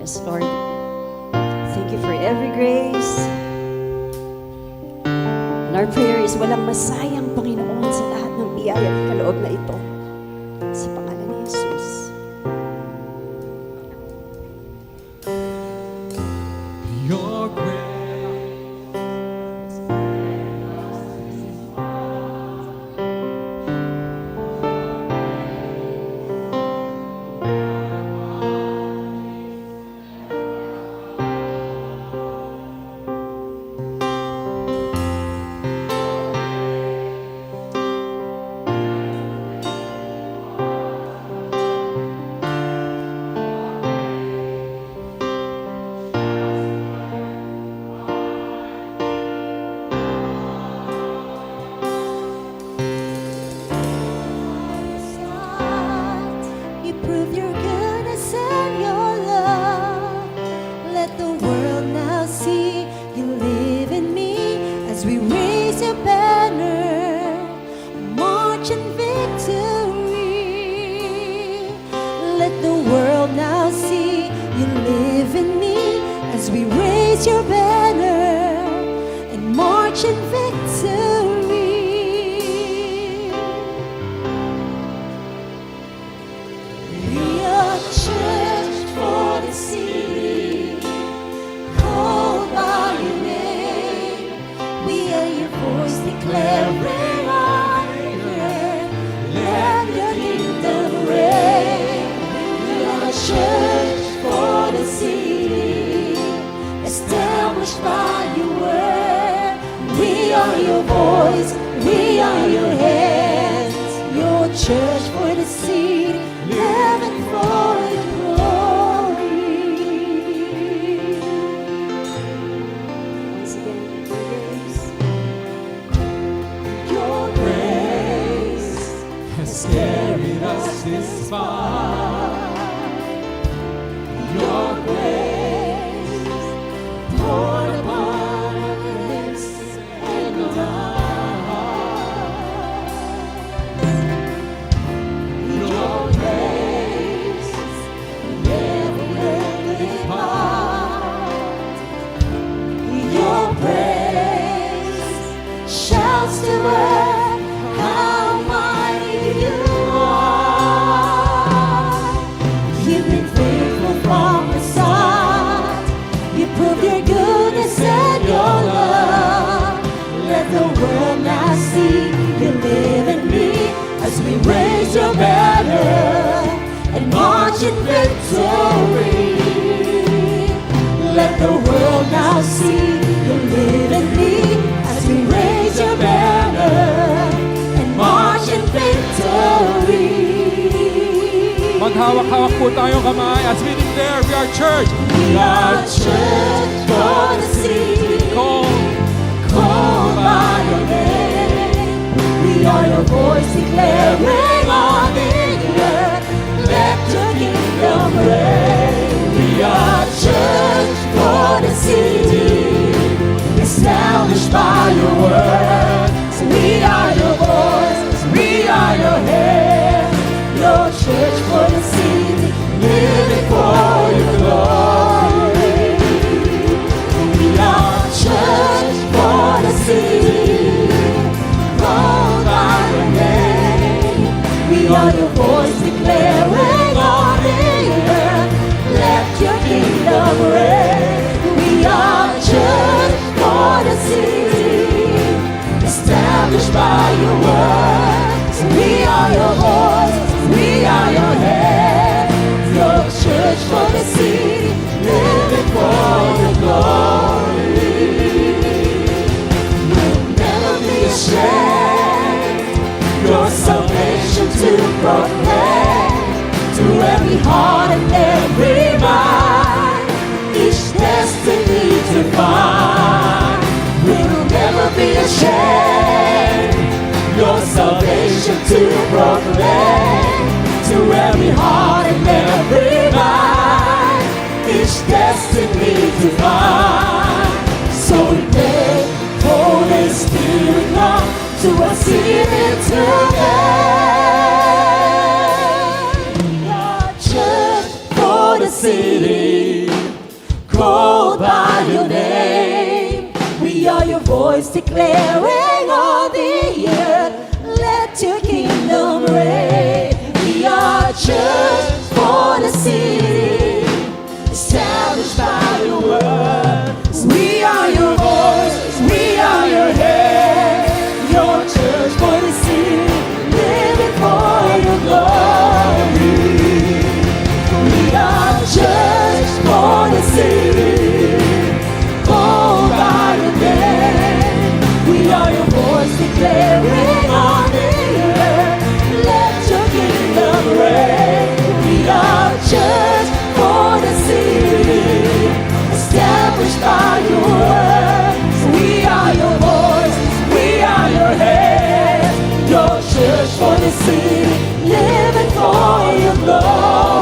Yes, Lord. Thank you for every grace. And our prayer is walang masayang, Panginoon, sa lahat ng biyaya at kaloob na ito. Sa pangalan ni Jesus. Your grace You prove your goodness and your love. Let the world now see you live in me as we raise your banner, march in victory. Let the world now see you live in me as we raise your banner and march in victory. We are church for the city, called by your name. We are your voice declaring on earth, let your kingdom reign. We are church for the city, established by your word. We are your voice, we are your hands, your church for the city, living for your glory. Once again, Your grace has carried us this far. Your grace poured upon our lips and your grace never will depart. Your praise shouts to earth how mighty you are. You've been faithful from the start. You proved your goodness and your love. Let the world now see you live in me as we raise your banner and march in victory. Let the world now see you live in me as we raise your banner and march in victory. Maghawak-hawak po tayong kamay as we declare we are church. We are church for the city, called by your name. We are your voice declaring on the earth, let your kingdom reign. We are church for the city, established by your word. So we are your voice, we are your hands, your church for the city, living for your glory. We are church for the city, called by your name. We are your voice declaring on the earth, let your kingdom reign. We are church for the city, established by your word. So we are your voice, we are your hands, your church for the city, living for your glory. We'll never be ashamed, your salvation to proclaim to every heart and every mind, each destiny to find. We'll never be ashamed, your salvation to proclaim to every heart and every mind, each destiny to find. So we pray, Holy Spirit, come to us here today. We are church for the city, declaring on the earth, let your kingdom reign. We are a church for the city, established by your word. We are your voice, we are your head, your church for the city, living for your glory. We are a church for the city, called by your name. We are your voice declaring on the earth, let your kingdom reign. We are a church for the city, established by your word. We are your voice, we are your hands, your church for the city, living for your glory.